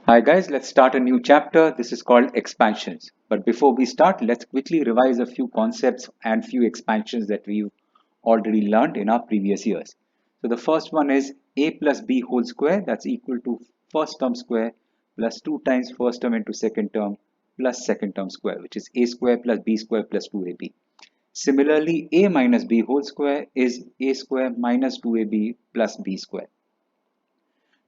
Hi guys, let's start a new chapter. This is called expansions. But before we start, let's quickly revise a few concepts and few expansions that we've already learned in our previous years. So the first one is a plus b whole square, that's equal to first term square plus 2 times first term into second term plus second term square, which is a square plus b square plus 2ab. Similarly, a minus b whole square is a square minus 2ab plus b square.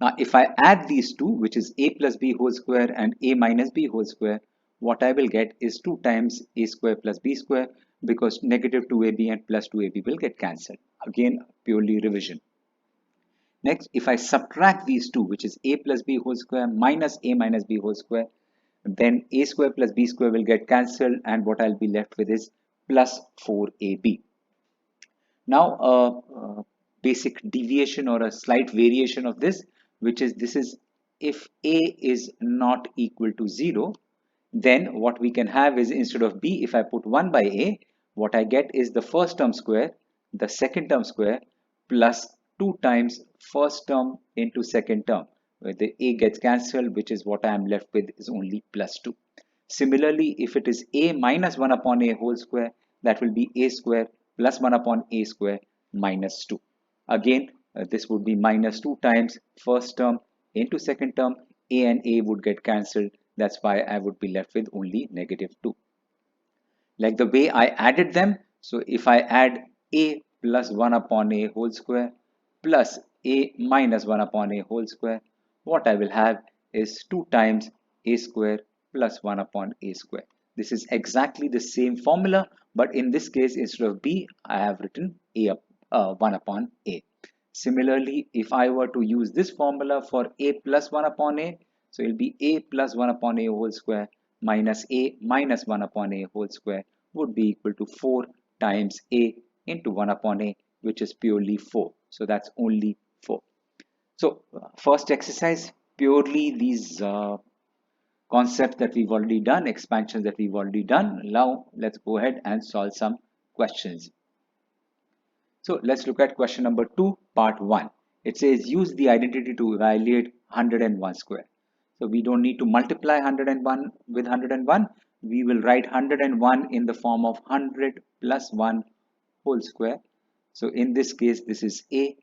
Now, if I add these two, which is a plus b whole square and a minus b whole square, what I will get is 2 times a square plus b square, because negative 2ab and plus 2ab will get cancelled. Again, purely revision. Next, if I subtract these two, which is a plus b whole square minus a minus b whole square, then a square plus b square will get cancelled, and what I'll be left with is plus 4ab. Now, a basic deviation or a slight variation of this, which is this is if a is not equal to 0, then what we can have is instead of b, if I put 1 by a, what I get is the first term square, the second term square, plus 2 times first term into second term, where the a gets cancelled, which is what I am left with is only plus 2. Similarly, if it is a minus 1 upon a whole square, that will be a square plus 1 upon a square minus 2. Again, this would be minus 2 times first term into second term. A and a would get cancelled. That's why I would be left with only negative 2. Like the way I added them, so if I add a plus 1 upon a whole square plus a minus 1 upon a whole square, what I will have is 2 times a square plus 1 upon a square. This is exactly the same formula, but in this case, instead of b, I have written a 1 upon a. Similarly, if I were to use this formula for a plus 1 upon a, so it will be a plus 1 upon a whole square minus a minus 1 upon a whole square would be equal to 4 times a into 1 upon a, which is purely 4. So that's only 4. So first exercise, purely these concepts that we've already done, expansions that we've already done. Now let's go ahead and solve some questions. So let's look at question number 2, part 1. It says use the identity to evaluate 101 square. So we don't need to multiply 101 with 101. We will write 101 in the form of 100 plus 1 whole square. So in this case, this is a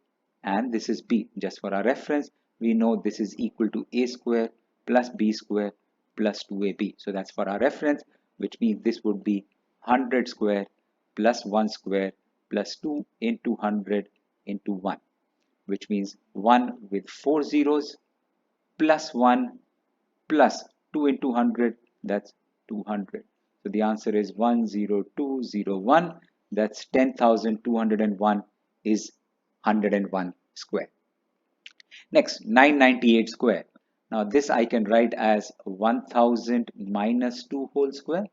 and this is b. Just for our reference, we know this is equal to a square plus b square plus 2ab. So that's for our reference, which means this would be 100 square plus 1 square plus 2 into 100 into 1, which means 1 with 4 zeros plus 1 plus 2 into 100, that's 200. So the answer is 10201. That's 10,201 is 101 square. Next, 998 square. Now this I can write as 1000 minus 2 whole square.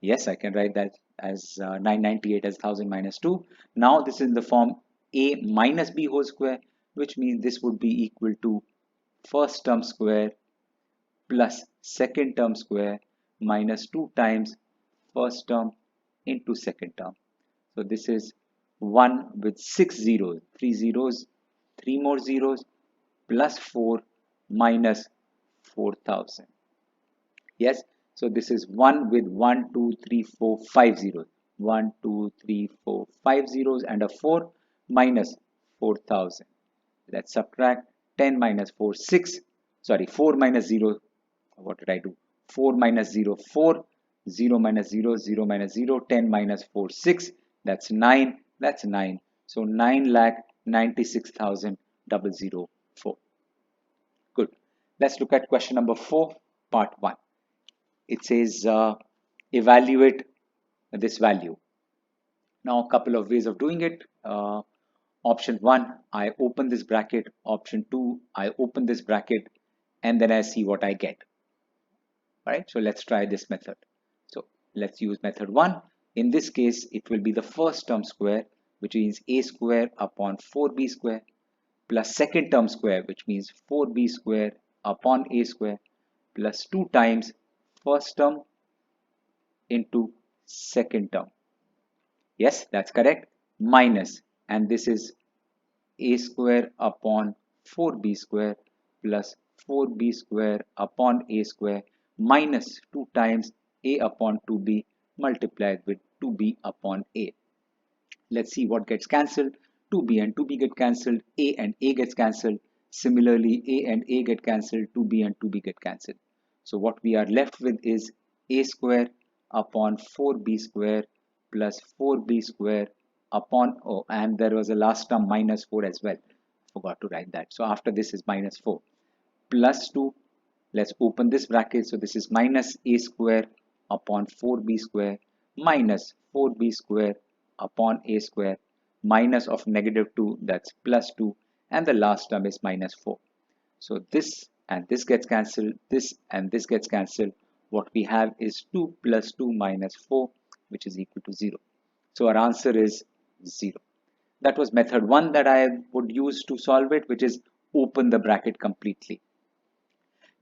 Yes, I can write that as 998 as 1000 minus 2. Now this is in the form a minus b whole square, which means this would be equal to first term square plus second term square minus 2 times first term into second term. So this is 1 with 6 zeros, 3 zeros, 3 more zeros, plus 4 minus 4000. Yes, so this is 1 with 1, 2, 3, 4, 5 zeros. 1, 2, 3, 4, 5 zeros and a 4 minus 4000. Let's subtract 10 minus 4, 6. Sorry, 4 minus 0. What did I do? 4 minus 0, 4. 0 minus 0, 0 minus 0. 10 minus 4, 6. That's 9. That's 9. So 9,96,004. Good. Let's look at question number 4, part 1. It says evaluate this value. Now, a couple of ways of doing it. Option 1, I open this bracket. Option 2, I open this bracket and then I see what I get. All right, so let's try this method. So let's use method 1. In this case, it will be the first term square, which is a square upon 4b square, plus second term square, which means 4b square upon a square, plus 2 times first term into second term. Yes, that's correct. Minus, and this is a square upon 4b square plus 4b square upon a square minus 2 times a upon 2b multiplied with 2b upon a. Let's see what gets cancelled. 2b and 2b get cancelled, a and a gets cancelled. Similarly, a and a get cancelled, 2b and 2b get cancelled. So what we are left with is a square upon 4b square plus 4b square upon, oh, and there was a last term minus 4 as well. Forgot to write that. So after this is minus 4 plus 2. Let's open this bracket. So this is minus a square upon 4b square minus 4b square upon a square minus of negative 2, that's plus 2, and the last term is minus 4. So this and this gets cancelled, this and this gets cancelled. What we have is 2 plus 2 minus 4, which is equal to 0. So our answer is 0. That was method 1 that I would use to solve it, which is open the bracket completely.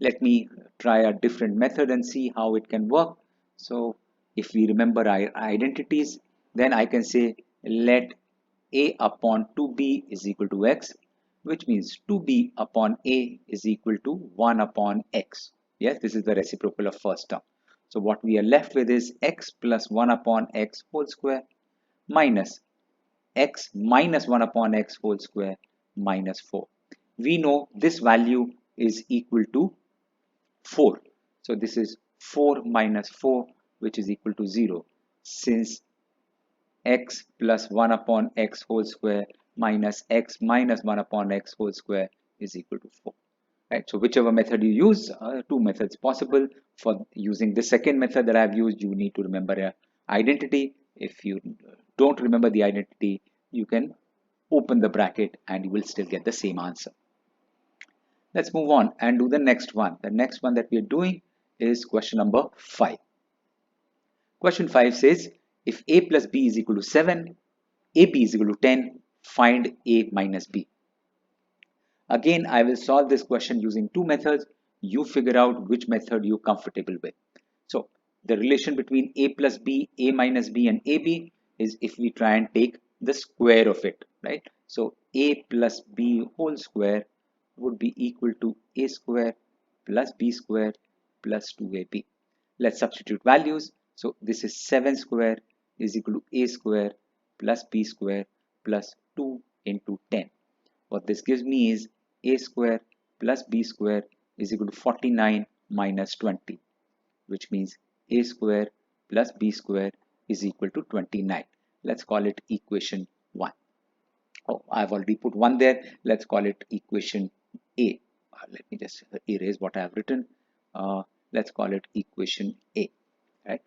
Let me try a different method and see how it can work. So if we remember our identities, then I can say let a upon 2b is equal to x, which means 2b upon a is equal to 1 upon x. Yes, this is the reciprocal of first term. So what we are left with is x plus 1 upon x whole square minus x minus 1 upon x whole square minus 4. We know this value is equal to 4. So this is 4 minus 4, which is equal to 0, since x plus 1 upon x whole square minus x minus 1 upon x whole square is equal to 4. Right? So whichever method you use, two methods possible. For using the second method that I have used, you need to remember an identity. If you don't remember the identity, you can open the bracket and you will still get the same answer. Let's move on and do the next one. The next one that we are doing is question number 5. Question 5 says, if a plus b is equal to 7, ab is equal to 10, find a minus b. Again, I will solve this question using two methods. You figure out which method you're comfortable with. So the relation between a plus b, a minus b and ab is if we try and take the square of it, right? So a plus b whole square would be equal to a square plus b square plus 2ab. Let's substitute values. So this is 7 square is equal to a square plus b square plus 2 into 10. What this gives me is a square plus b square is equal to 49 minus 20, which means a square plus b square is equal to 29. Let's call it equation 1. Oh, I've already put 1 there. Let's call it equation A. Let me just erase what I have written. Let's call it equation A. Right?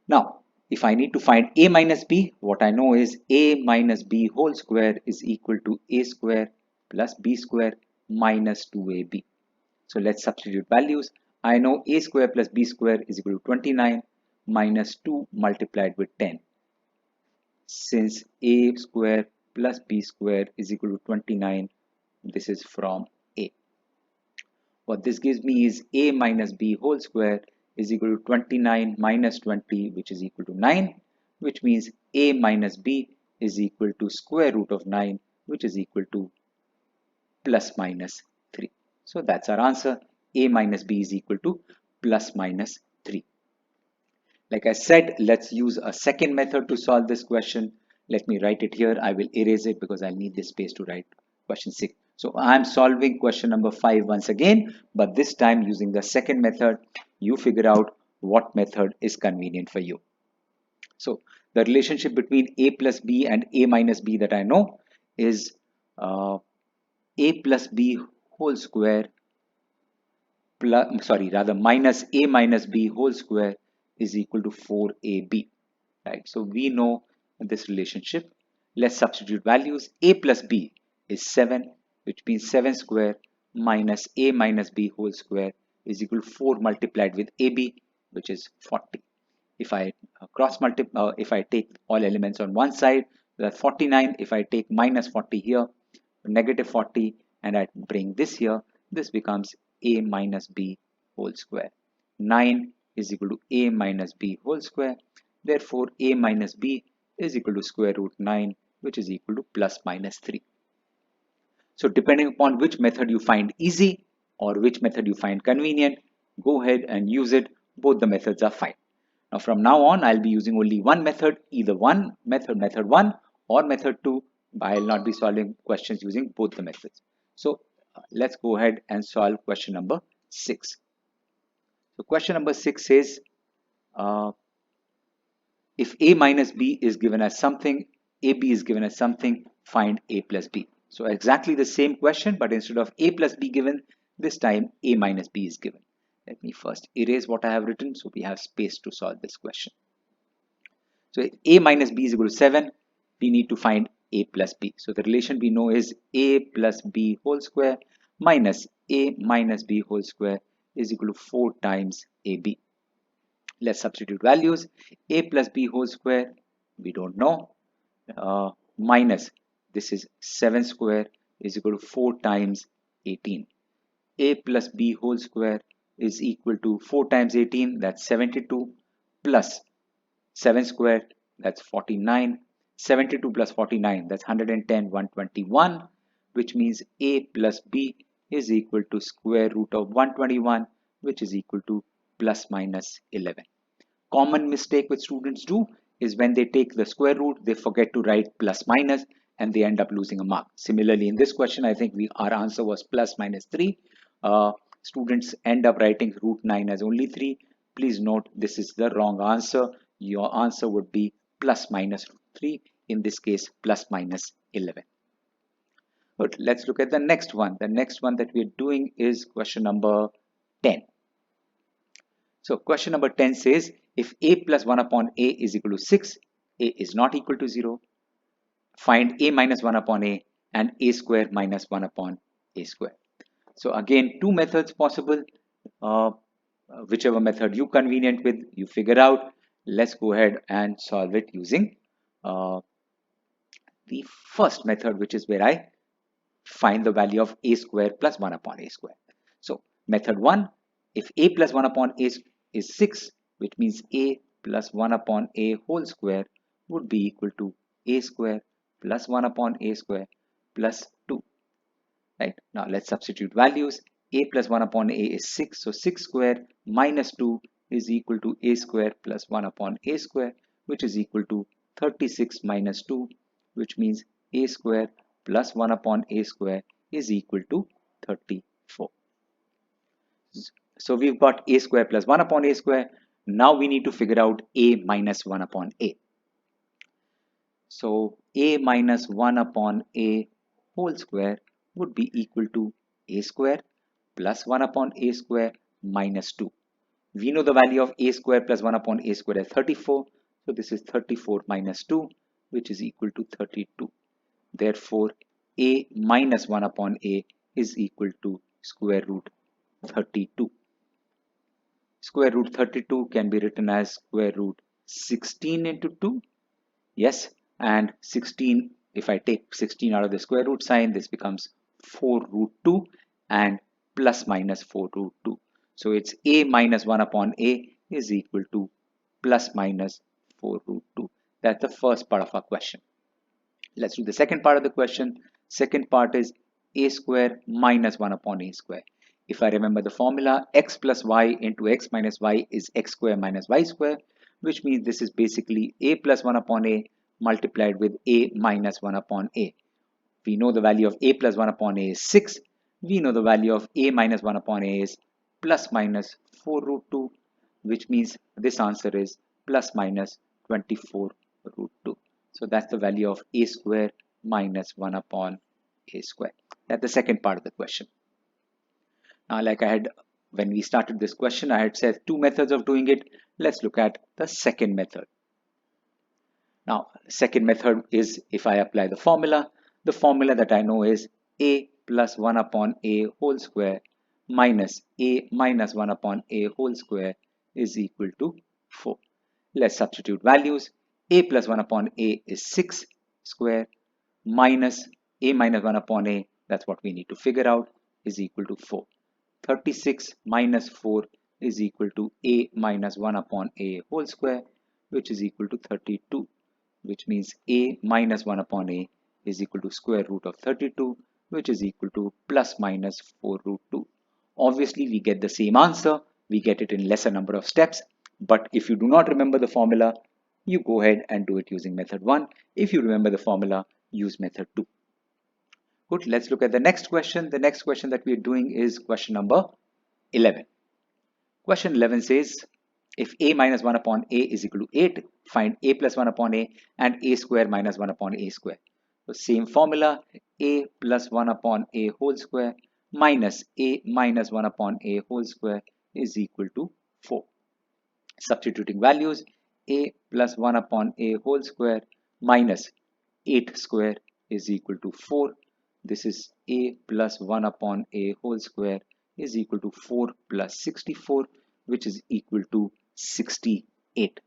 Now, if I need to find a minus b, what I know is a minus b whole square is equal to a square plus b square minus 2ab. So let's substitute values. I know a square plus b square is equal to 29 minus 2 multiplied with 10. Since a square plus b square is equal to 29, this is from a. What this gives me is a minus b whole square is equal to 29 minus 20, which is equal to 9, which means a minus b is equal to square root of 9, which is equal to plus minus 3. So that's our answer. A minus b is equal to plus minus 3. Like I said, let's use a second method to solve this question. Let me write it here. I will erase it because I'll need this space to write question 6. So I'm solving question number 5 once again, but this time using the second method. You figure out what method is convenient for you. So the relationship between a plus b and a minus b that I know is a plus b whole square minus a minus b whole square is equal to 4ab. Right? So we know this relationship. Let's substitute values. A plus b is 7, which means 7 square minus a minus b whole square is equal to 4 multiplied with ab, which is 40. If I if I take all elements on one side, that's 49. If I take minus 40 here, negative 40, and I bring this here, this becomes a minus b whole square. 9 is equal to a minus b whole square. Therefore, a minus b is equal to square root 9, which is equal to plus minus 3. So depending upon which method you find easy, or which method you find convenient, go ahead and use it. Both the methods are fine. Now from now on, I'll be using only one method, either one method, method 1 or method 2. I'll not be solving questions using both the methods. So let's go ahead and solve question number 6. So question number 6 says, if a minus b is given as something, ab is given as something, find a plus b. So exactly the same question, but instead of a plus b given, this time a minus b is given. Let me first erase what I have written so we have space to solve this question. So if a minus b is equal to 7, we need to find a plus b. So the relation we know is a plus b whole square minus a minus b whole square is equal to 4 times ab. Let's substitute values. A plus b whole square, we don't know, minus this is 7 square is equal to 4 times 18. A plus b whole square is equal to 4 times 18, that's 72, plus 7 square, that's 49. 72 plus 49, that's 110, 121, which means a plus b is equal to square root of 121, which is equal to plus minus 11. Common mistake which students do is when they take the square root, they forget to write plus minus and they end up losing a mark. Similarly, in this question, I think our answer was plus minus 3. Students end up writing root 9 as only 3. Please note this is the wrong answer. Your answer would be plus minus 3. In this case, plus minus 11. But let's look at the next one. The next one that we're doing is question number 10. So question number 10 says, if a plus 1 upon a is equal to 6, a is not equal to 0. Find a minus 1 upon a and a square minus 1 upon a square. So again, two methods possible. Whichever method you convenient with, you figure out. Let's go ahead and solve it using the first method, which is where I find the value of a square plus 1 upon a square. So method 1, if a plus 1 upon a is 6, which means a plus 1 upon a whole square would be equal to a square plus 1 upon a square plus 2. Right, now let's substitute values. A plus 1 upon a is 6, so 6 square minus 2 is equal to a square plus 1 upon a square, which is equal to 36 minus 2, which means a square plus 1 upon a square is equal to 34. So we've got a square plus 1 upon a square. Now we need to figure out a minus 1 upon a. So a minus 1 upon a whole square would be equal to a square plus 1 upon a square minus 2. We know the value of a square plus 1 upon a square is 34. So this is 34 minus 2, which is equal to 32. Therefore, a minus 1 upon a is equal to square root 32. Square root 32 can be written as square root 16 into 2. Yes, and 16, if I take 16 out of the square root sign, this becomes 4 root 2 and plus minus 4 root 2. So it's a minus 1 upon a is equal to plus minus 4 root 2. That's the first part of our question. Let's do the second part of the question. Second part is a square minus 1 upon a square. If I remember the formula, x plus y into x minus y is x square minus y square, which means this is basically a plus 1 upon a multiplied with a minus 1 upon a. We know the value of a plus 1 upon a is 6. We know the value of a minus 1 upon a is plus minus 4 root 2, which means this answer is plus minus 24 root 2. So that's the value of a square minus 1 upon a square. That's the second part of the question. Now, like when we started this question, I had said two methods of doing it. Let's look at the second method. Now, second method is if I apply the formula that I know is a plus 1 upon a whole square minus a minus 1 upon a whole square is equal to 4. Let's substitute values. A plus 1 upon a is 6 square minus a minus 1 upon a, that's what we need to figure out, is equal to 4. 36 minus 4 is equal to a minus 1 upon a whole square, which is equal to 32, which means a minus 1 upon a is equal to square root of 32, which is equal to plus minus 4 root 2. Obviously, we get the same answer. We get it in lesser number of steps. But if you do not remember the formula, you go ahead and do it using method 1. If you remember the formula, use method 2. Good. Let's look at the next question. The next question that we are doing is question number 11. Question 11 says, if a minus 1 upon a is equal to 8, find a plus 1 upon a and a square minus 1 upon a square. So same formula, a plus 1 upon a whole square minus a minus 1 upon a whole square is equal to 4. Substituting values, a plus 1 upon a whole square minus 8 square is equal to 4. This is a plus 1 upon a whole square is equal to 4 plus 64, which is equal to 68,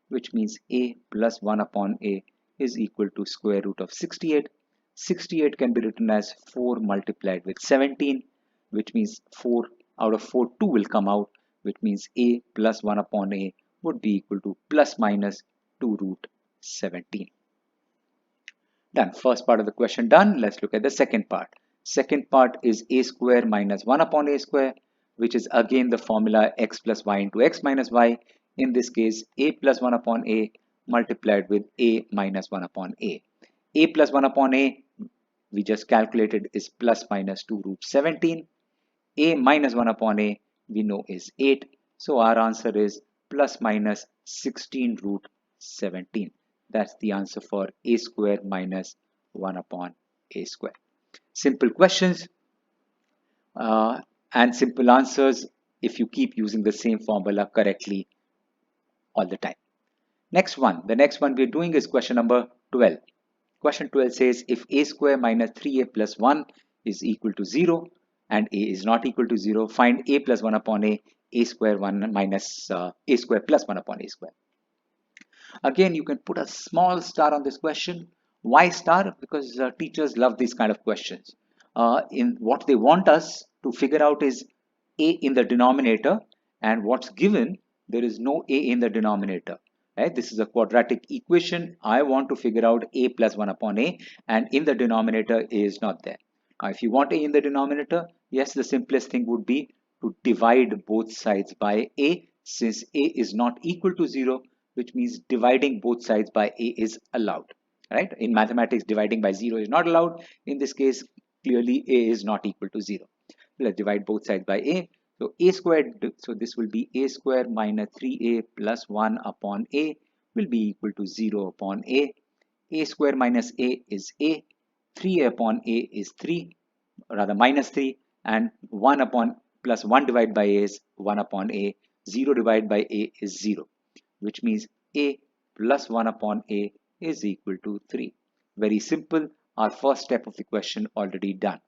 which means a plus 1 upon a is equal to square root of 68. 68 can be written as 4 multiplied with 17, which means 4 out of 4, 2 will come out, which means a plus 1 upon a would be equal to plus minus 2 root 17. Done. First part of the question done. Let's look at the second part. Second part is a square minus 1 upon a square, which is again the formula x plus y into x minus y. In this case, a plus 1 upon a multiplied with a minus 1 upon a. A plus 1 upon a, we just calculated, is plus minus 2 root 17. A minus 1 upon a, we know, is 8. So our answer is plus minus 16 root 17. That's the answer for a square minus 1 upon a square. Simple questions and simple answers if you keep using the same formula correctly all the time. Next one, the next one we're doing is question number 12. Question 12 says, if a square minus 3a plus 1 is equal to 0 and a is not equal to 0, find a plus 1 upon a square 1 minus a square plus 1 upon a square. Again, you can put a small star on this question. Why star? Because teachers love these kind of questions. In what they want us to figure out is a in the denominator, and what's given, there is no a in the denominator. Right? This is a quadratic equation. I want to figure out a plus 1 upon a, and in the denominator a is not there. Now, if you want a in the denominator, yes, the simplest thing would be to divide both sides by a. Since a is not equal to 0, which means dividing both sides by a is allowed. Right? In mathematics, dividing by 0 is not allowed. In this case, clearly a is not equal to 0. Let's divide both sides by a. So a squared, so this will be a square minus 3a plus 1 upon a will be equal to 0 upon a. A square minus a is a. 3a upon a is 3, rather minus 3, and 1 upon plus 1 divided by a is 1 upon a. 0 divided by a is 0, which means a plus 1 upon a is equal to 3. Very simple. Our first step of the question already done.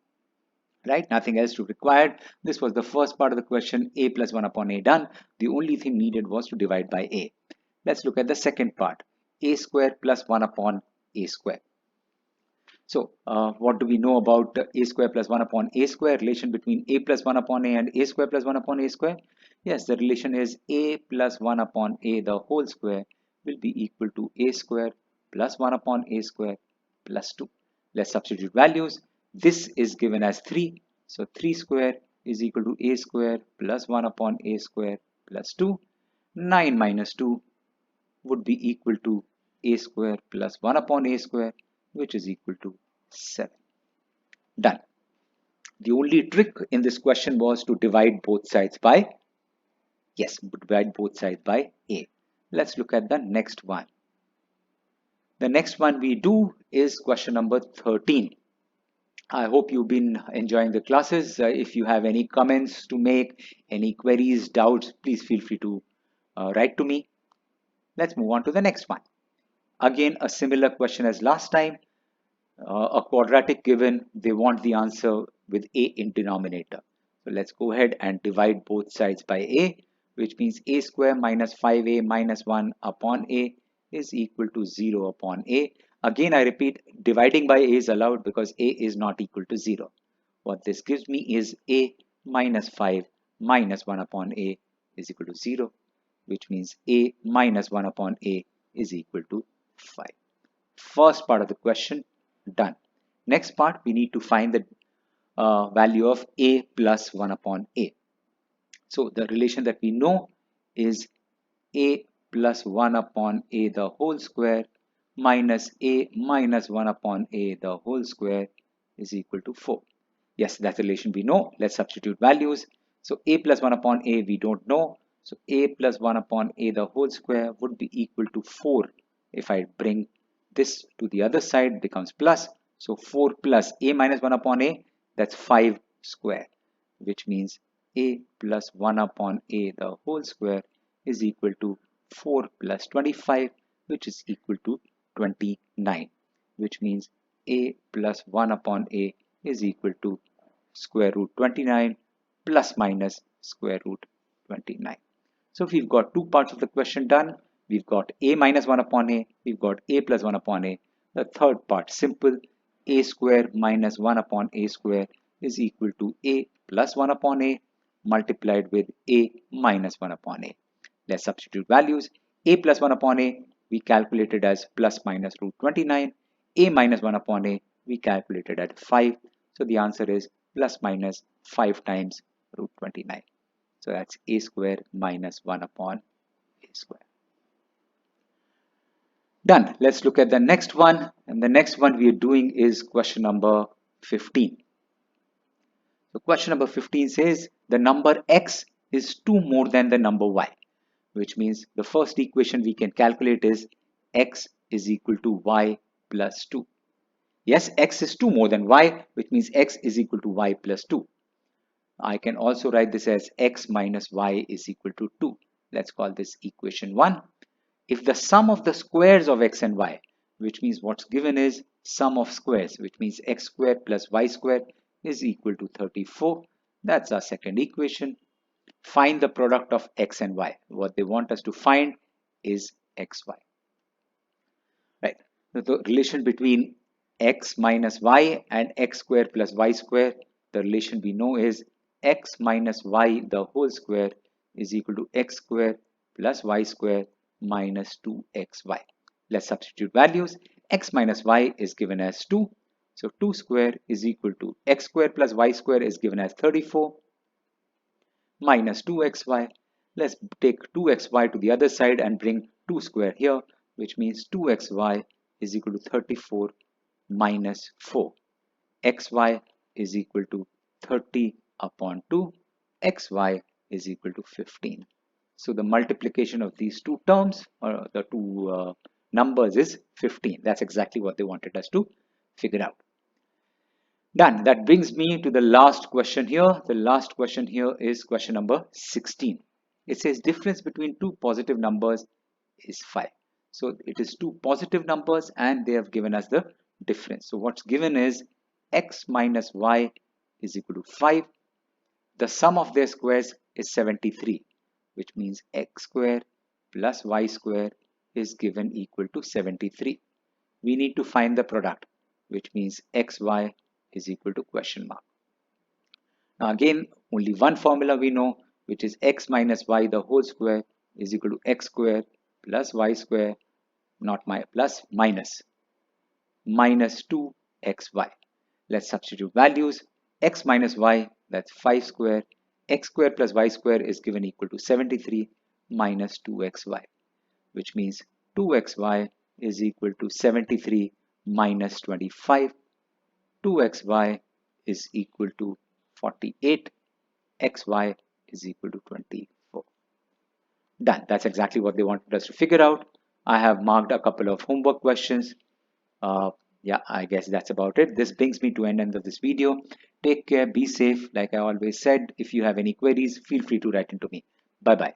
Right? Nothing else to required. This was the first part of the question, a plus 1 upon a done. The only thing needed was to divide by a. Let's look at the second part, a square plus 1 upon a square. So what do we know about a square plus 1 upon a square, relation between a plus 1 upon a and a square plus 1 upon a square? Yes, the relation is a plus 1 upon a the whole square will be equal to a square plus 1 upon a square plus 2. Let's substitute values. This is given as 3. So 3 square is equal to a square plus 1 upon a square plus 2. 9 minus 2 would be equal to a square plus 1 upon a square, which is equal to 7. Done. The only trick in this question was to divide both sides by, yes, divide both sides by a. Let's look at the next one. The next one we do is question number 13. I hope you've been enjoying the classes. If you have any comments to make, any queries, doubts, please feel free to write to me. Let's move on to the next one. Again, a similar question as last time. A quadratic given, they want the answer with a in denominator. So let's go ahead and divide both sides by a, which means a square minus 5a minus 1 upon a is equal to 0 upon a. Again, I repeat, dividing by a is allowed because a is not equal to 0. What this gives me is a minus 5 minus 1 upon a is equal to 0, which means a minus 1 upon a is equal to 5. First part of the question done. Next part, we need to find the value of a plus 1 upon a. So the relation that we know is a plus 1 upon a the whole square minus a minus 1 upon a the whole square is equal to 4. Yes, that's the relation we know. Let's substitute values. So a plus 1 upon a we don't know. So a plus 1 upon a the whole square would be equal to 4. If I bring this to the other side, it becomes plus. So 4 plus a minus 1 upon a, that's 5 square, which means a plus 1 upon a the whole square is equal to 4 plus 25, which is equal to 29, which means a plus 1 upon a is equal to square root 29 plus minus square root 29. So we've got two parts of the question done. We've got a minus 1 upon a, we've got a plus 1 upon a. The third part, simple, a square minus 1 upon a square is equal to a plus 1 upon a multiplied with a minus 1 upon a. Let's substitute values. A plus 1 upon a we calculated as plus minus root 29. A minus 1 upon a we calculated at 5. So the answer is plus minus 5 times root 29. So that's a square minus 1 upon a square. Done. Let's look at the next one. And the next one we are doing is question number 15. So question number 15 says the number x is 2 more than the number y, which means the first equation we can calculate is x is equal to y plus 2. Yes, x is 2 more than y, which means x is equal to y plus 2. I can also write this as x minus y is equal to 2. Let's call this equation 1. If the sum of the squares of x and y, which means what's given is sum of squares, which means x squared plus y squared is equal to 34. That's our second equation. Find the product of x and y. What they want us to find is xy. Right. The relation between x minus y and x squared plus y squared, the relation we know is x minus y the whole square is equal to x squared plus y squared minus 2xy. Let's substitute values. X minus y is given as 2. So 2 square is equal to x squared plus y square is given as 34 minus 2xy. Let's take 2xy to the other side and bring 2 square here, which means 2xy is equal to 34 minus 4. Xy is equal to 30 upon 2. Xy is equal to 15. So the multiplication of these two terms, or the two numbers, is 15. That's exactly what they wanted us to figure out. Done. That brings me to the last question here. The last question here is question number 16. It says difference between two positive numbers is 5. So it is two positive numbers and they have given us the difference. So what's given is x minus y is equal to 5. The sum of their squares is 73, which means x square plus y square is given equal to 73. We need to find the product, which means xy is equal to question mark. Now again, only one formula we know, which is x minus y the whole square is equal to x square plus y square, not my plus, minus 2xy. Let's substitute values. X minus y, that's 5 square. X square plus y square is given equal to 73 minus 2xy, which means 2xy is equal to 73 minus 25. 2xy is equal to 48. Xy is equal to 24. Done. That's exactly what they wanted us to figure out. I have marked a couple of homework questions. Yeah, I guess that's about it. This brings me to an end of this video. Take care, be safe. Like I always said, if you have any queries, feel free to write into me. Bye bye.